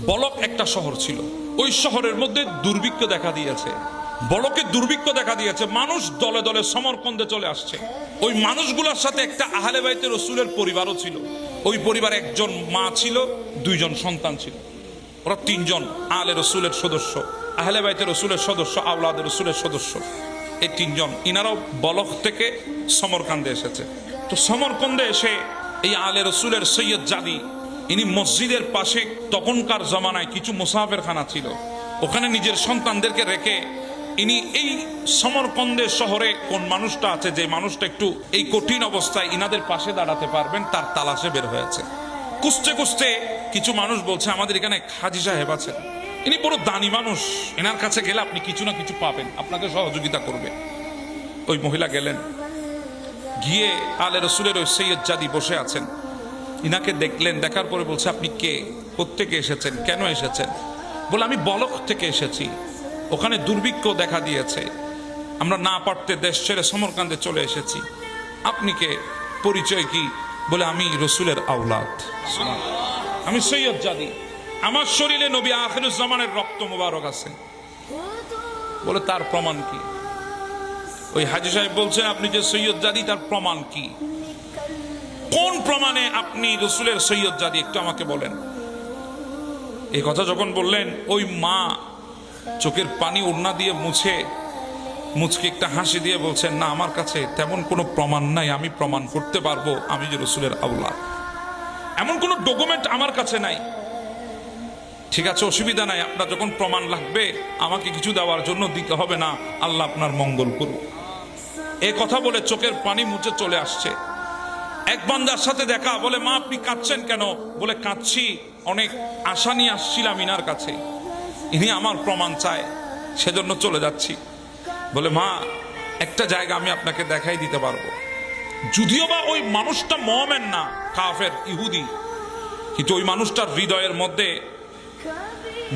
বলক একটা শহর ছিল, ওই শহরের মধ্যে দুর্ভিক্ষ দেখা দিয়েছে, বলকে দুর্ভিক্ষ দেখা দিয়েছে, মানুষ দলে দলে সমরকন্দে চলে আসছে। ওই মানুষগুলোর সাথে একটা আহলে বাইতে রসুলের পরিবারও ছিল। ওই পরিবারে একজন মা ছিল, দুইজন সন্তান ছিল। ওরা তিনজন আলে রসুলের সদস্য, আহলে বাইতে রসুলের সদস্য, আওলাদে রসুলের সদস্য। এই তিনজন ইনারাও বলক থেকে সমরকান্দে এসেছে। তো সমরকন্দে এসে এই আলে রসুলের সৈয়দ জাদি, ইনি মসজিদের পাশে তখনকার জমানায় কিছু মুসাফের খানা ছিল, ওখানে নিজের সন্তানদেরকে রেখে ইনি এই সমরকন্দে শহরে কোন মানুষটা আছে যে মানুষটা একটু এই কঠিন অবস্থায় ইনাদের পাশে দাঁড়াতে পারবেন, তার তালাশে বের হয়েছে। কুস্তে কুস্তে কিছু মানুষ বলছে আমাদের এখানে হাজী সাহেব আছেন, ইনি বড় দানি মানুষ, এনার কাছে গেলে আপনি কিছু না কিছু পাবেন, আপনাকে সহযোগিতা করবে। ওই মহিলা গেলেন, গিয়ে আলে রসুলের ওই সৈয়দ জাদি বসে আছেন, ইনাকে দেখলেন, দেখার পরে বলছে আপনি কে, কোত্থেকে এসেছেন, কেন এসেছেন? বলে আমি বলক থেকে এসেছি, ওখানে দুর্ভিক্ষ দেখা দিয়েছে, আমরা না পারতে দেশ ছেড়ে সমরকান্দে চলে এসেছি। আপনি কে, পরিচয় কি? বলে আমি রসুলের আওলাদ, আমি সৈয়দ জাদি, আমার শরীরে নবী আখিরুজ্জামানের রক্ত মোবারক আছে। বলে তার প্রমাণ কি? ওই হাজী সাহেব বলছেন আপনি যে সৈয়দ জাদি, তার প্রমাণ কি? কোন প্রমাণে আপনি রসুলের সৈয়দ জাদি, একটু আমাকে বলেন। এই কথা যখন বললেন, ওই মা চোখের পানি ওড়না দিয়ে মুছকে একটা হাসি দিয়ে বলছেন, না আমার কাছে তেমন কোনো প্রমাণ নাই, আমি প্রমাণ করতে পারবো আমি যে রসুলের আওলাদ, এমন কোনো ডকুমেন্ট আমার কাছে নাই। ঠিক আছে, অসুবিধা নাই, আপনার যখন প্রমাণ লাগবে আমাকে কিছু দেওয়ার জন্য দিতে হবে না, আল্লাহ আপনার মঙ্গল করুক। এ কথা বলে চোখের পানি মুছে চলে আসছে। এক বান্দার সাথে দেখা, বলে মা আপনি কাঁদছেন কেন? বলে কাঁদছি, অনেক আশা নিয়ে আসছিলাম ইনার কাছে, ইনি আমার প্রমাণ চায়, সেজন্য চলে যাচ্ছি। বলে মা একটা জায়গা আমি আপনাকে দেখাই দিতে পারবো, যদিও বা ওই মানুষটা মুমিন না, কাফের ইহুদি, কিন্তু ওই মানুষটার হৃদয়ের মধ্যে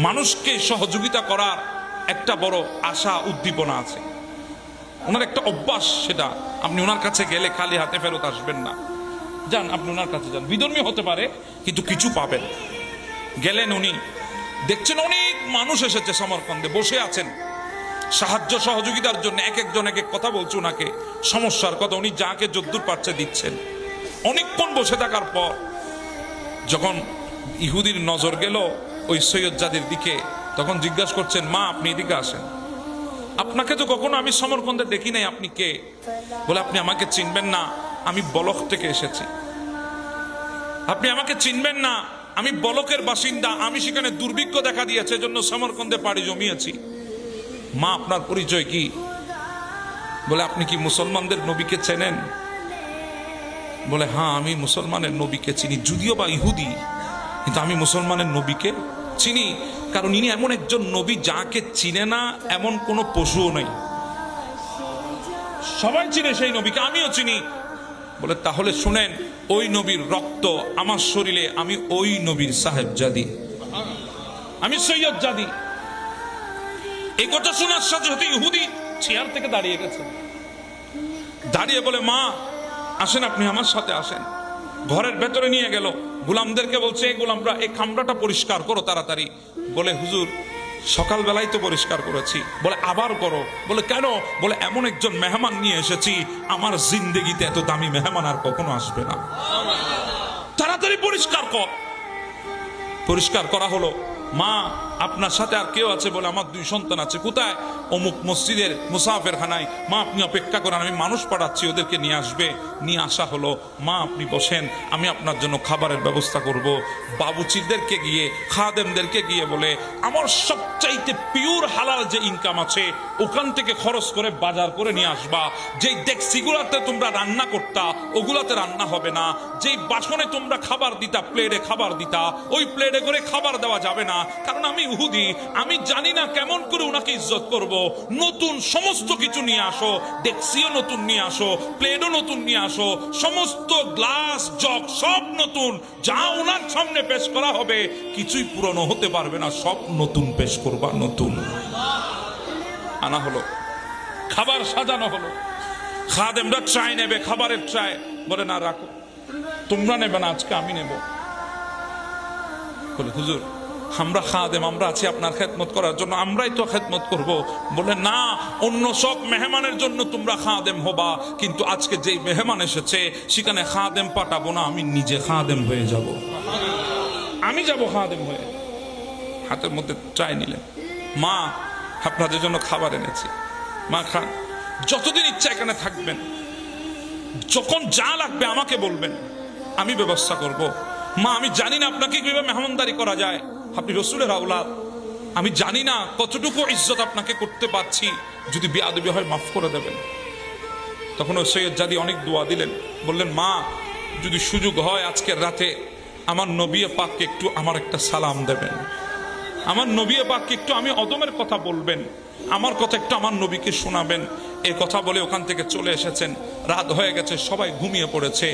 মানুষকে সহযোগিতা করার একটা বড় আশা উদ্দীপনা আছে, ওনার একটা অভ্যাস, সেটা আপনি ওনার কাছে গেলে খালি হাতে ফেরত আসবেন না। যান, আপনি ওনার কাছে যান, বিধর্মী হতে পারে কিন্তু কিছু পাবেন। গেলেন, উনি দেখছেন অনেক মানুষ এসেছে সমরকন্দে, বসে আছেন সাহায্য সহযোগিতার জন্য, এক একজন এক এক কথা বলছে ওনাকে, সমস্যার কথা, উনি যাকে যদ্দূর পারছে দিচ্ছেন। অনেকক্ষণ বসে থাকার পর যখন ইহুদির নজর গেল ওই সৈয়দ জাদির দিকে, তখন জিজ্ঞাসা করছেন, মা আপনি এদিকে আসেন, আপনাকে তো কখনো আমি সমরকন্দে দেখি নাই, আপনি কে? বলে আপনি আমাকে চিনবেন না, আমি বলক থেকে এসেছি। আপনি আমাকে চিনবেন না, আমি বলকের বাসিন্দা, আমি সেখানে দুর্ভিক্ষ দেখা দিয়েছে জন্য সমরকন্দে পাড়ি জমিয়েছি। মা আপনার পরিচয় কি? বলে আপনি কি মুসলমানদের নবীকে চেনেন? বলে হ্যাঁ আমি মুসলমানের নবীকে চিনি, যদিও বা ইহুদি, কিন্তু আমি মুসলমানের নবীকে চিনি, কারণ ইনি এমন একজন নবী যাকে চিনে না এমন কোন পশুও নেই, সবাই চিনে সেই নবীকে, আমিও চিনি। বলে তাহলে শুনেন, ওই নবীর রক্ত আমার শরীরে, আমি ওই নবীর সাহেব জাদি, আমি সৈয়দ জাদি। এই কথা শোনার সাথে সাথে ইহুদি চেয়ার থেকে দাঁড়িয়ে গেছে, দাঁড়িয়ে বলে মা আসেন, আপনি আমার সাথে আসেন। ঘরের ভেতরে নিয়ে গেল, গোলামদেরকে বলছে এই গোলামরা এই কামরাটা পরিষ্কার করো তাড়াতাড়ি। বলে হুজুর সকালবেলায় তো পরিষ্কার করেছি। বলে আবার করো। বলে কেন? বলে এমন একজন মেহমান নিয়ে এসেছি, আমার জিন্দেগিতে এত দামি মেহমান আর কখনো আসবে না, তাড়াতাড়ি পরিষ্কার কর। পরিষ্কার করা হলো। মা আপনার সাথে আর কেউ আছে? বলে আমার 2 সন্তান আছে। কোথায়? অমুক মসজিদের মুসাফের খানায়। মা আপনি অপেক্ষা করেন, আমি মানুষ পাঠাচ্ছি, ওদেরকে নিয়ে আসবে। নিয়ে আসা হলো। মা আপনি বসেন, আমি আপনার জন্য খাবারের ব্যবস্থা করব। বাবুচিদেরকে গিয়ে, খাদেমদেরকে গিয়ে বলে আমার সবচাইতে পিওর হালাল যে ইনকাম আছে ওখান থেকে খরচ করে বাজার করে নিয়ে আসবা। যেই ডেকচিগুলাতে তোমরা রান্না করতা ওগুলাতে রান্না হবে না, যেই বাসনে তোমরা খাবার দিতা, প্লেটে খাবার দিতা, ওই প্লেটে করে খাবার দেওয়া যাবে না, কারণ আমি ইহুদি, আমি জানি না কেমন করে ওনাকে ইজ্জত করব। নতুন সমস্ত কিছু নিয়ে আসো, ডেকচিও নতুন নিয়ে আসো, প্লেটও নতুন নিয়ে আসো, সমস্ত গ্লাস জগ সব নতুন, যা ওনার সামনে পেশ করা হবে কিছুই পুরনো হতে পারবে না, সব নতুন পেশ করবা, নতুন। আনা হলো, খাবার সাজানো হলো। খাদেমরা ট্রাই নেবে, খাবারের ট্রাই। বলে না রাখো, তোমরা নেবে না, আজকে আমি নেব। বলে হুজুর আমরা খাদেম, আমরা আছি আপনার খেদমত করার জন্য, আমরাই তো খেদমত করব। বলে না, অন্য সব মেহমানের জন্য তোমরা খাদেম হবা, কিন্তু আজকে যেই মেহমান এসেছে সেখানে খাদেম পাঠাবো না, আমি নিজে খাদেম হয়ে যাব, আমি যাব খাদেম হয়ে। হাতের মধ্যে চাই নিলেন, মা আপনাদের জন্য খাবার এনেছি, মা খান, যতদিন ইচ্ছা এখানে থাকবেন, যখন যা লাগবে আমাকে বলবেন, আমি ব্যবস্থা করব। মা আমি জানি না আপনাকে কিভাবে মেহমানদারি করা যায়, আপনি রসুলের আওলাদ, আমি জানি না কতটুকু ইজ্জত আপনাকে করতে পারছি, যদি বেয়াদবি হয় মাফ করে দেবেন। তখন ওই সৈয়দ জাদি অনেক দোয়া দিলেন, বললেন মা যদি সুযোগ হয় আজকের রাতে আমার নবী পাককে একটু আমার একটা সালাম দেবেন, আমার নবী পাককে একটু আমি অদমের কথা বলবেন, আমার কথা একটু আমার নবীকে শোনাবেন। এই কথা বলে ওখান থেকে চলে এসেছেন। রাত হয়ে গেছে, সবাই ঘুমিয়ে পড়েছে।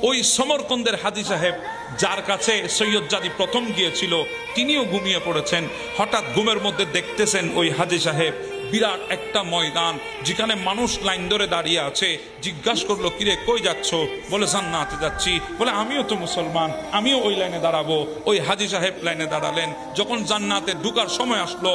ওই সমরকন্দের হাজী সাহেব যার কাছে সৈয়দ জাদি প্রথম গিয়েছিল তিনিও ঘুমিয়ে পড়েছেন। হঠাৎ ঘুমের মধ্যে দেখতেছেন ওই হাজী সাহেব বিরাট একটা ময়দান, যেখানে মানুষ লাইন ধরে দাঁড়িয়ে আছে। জিজ্ঞাসা করলো, কিরে কই যাচ্ছ? বলে জান্নাতে যাচ্ছি। বলে আমিও তো মুসলমান, আমিও ওই লাইনে দাঁড়াবো। ওই হাজী সাহেব লাইনে দাঁড়ালেন। যখন জান্নাতে ঢুকার সময় আসলো,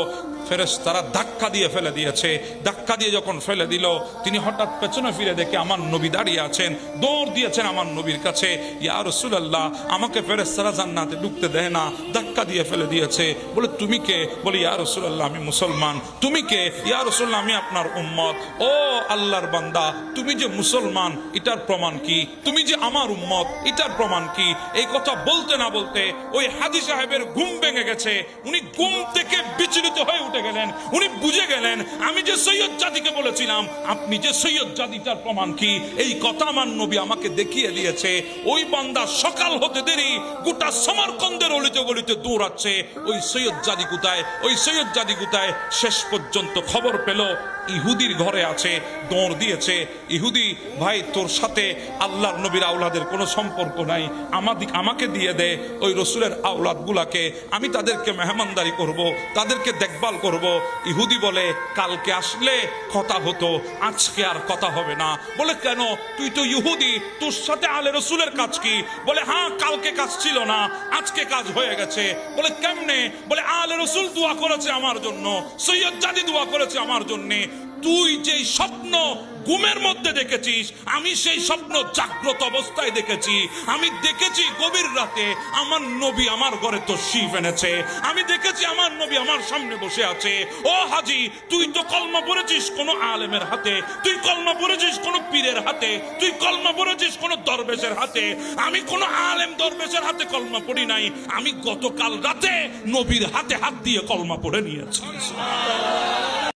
ফেরেশতারা ধাক্কা দিয়ে ফেলে দিয়েছে। ধাক্কা দিয়ে যখন ফেলে দিল, তিনি হঠাৎ পেছনে ফিরে দেখে আমার নবী দাঁড়িয়ে আছেন। দৌড় দিয়েছেন আমার নবীর কাছে, ইয়া রাসূলুল্লাহ আমাকে ফেরেশতারা জান্নাতে ঢুকতে দেয় না, ধাক্কা দিয়ে ফেলে দিয়েছে। বলে তুমি কে? বলে ইয়া রাসূলুল্লাহ আমি মুসলমান। তুমি কে? ইয়া রাসূলুল্লাহ আমি আপনার উম্মত। ও আল্লাহর বান্দা, তুমি যে মুসলমান এটার প্রমাণ কি? তুমি যে আমার উম্মত এটার প্রমাণ কি? এই কথা বলতে না বলতে ওই হাজী সাহেবের ঘুম ভেঙে গেছে। উনি ঘুম থেকে বিচলিত হয়ে উঠে গেলেন। উনি বুঝে গেলেন আমি যে সৈয়দ জাদিকে বলেছিলাম আপনি যে সৈয়দ জাদিটার প্রমাণ কি, এই কথা আমার নবী আমাকে দেখিয়ে দিয়েছে। ওই বান্দা সকাল হতে দেরি গোটা সমরকন্দের অলিতে গলিতে দৌড়াচ্ছে, ওই সৈয়দ জাদি কোথায়, ওই সৈয়দ জাদি কোথায়। শেষ পর্যন্ত খবর পেল ইহুদির ঘরে আছে, দৌড় দিয়েছে। ইহুদি, ভাই তোর সাথে আল্লাহর নবীর আওলাদের কোনো সম্পর্ক নাই, আমাকে দিয়ে দে ওই রসুলের আওলাদ গুলাকে, আমি তাদেরকে মেহমানদারি করব, তাদেরকে দেখভাল করব। ইহুদি বলে কালকে আসলে কথা হতো, আজকে আর কথা হবে না। বলে কেন? তুই তো ইহুদি, তোর সাথে আলে রসুলের কাজ কি? বলে হ্যাঁ কালকে কাজ ছিল না, আজকে কাজ হয়ে গেছে। বলে কেমনে? বলে আলে রসুল দোয়া করেছে আমার জন্য, সৈয়দ জাদি দোয়া করেছে আমার জন্য। তুই যেই স্বপ্ন ঘুমের মধ্যে দেখেছিস, আমি সেই স্বপ্ন জাগ্রত অবস্থায় দেখেছি। আমি দেখেছি গভীর রাতে আমার নবী আমার ঘরে তশরিফ এনেছে, আমি দেখেছি আমার নবী আমার সামনে বসে আছে। ও হাজী, তুই তো কলমা পড়েছিস কোন আলেমের হাতে, তুই কলমা পড়েছিস কোন পীরের হাতে, তুই কলমা পড়েছিস কোন দরবেশের হাতে। আমি কোন আলেম দরবেশের হাতে কলমা পড়ি নাই, আমি গতকাল রাতে নবীর হাতে হাত দিয়ে কলমা পড়ে নিয়েছি।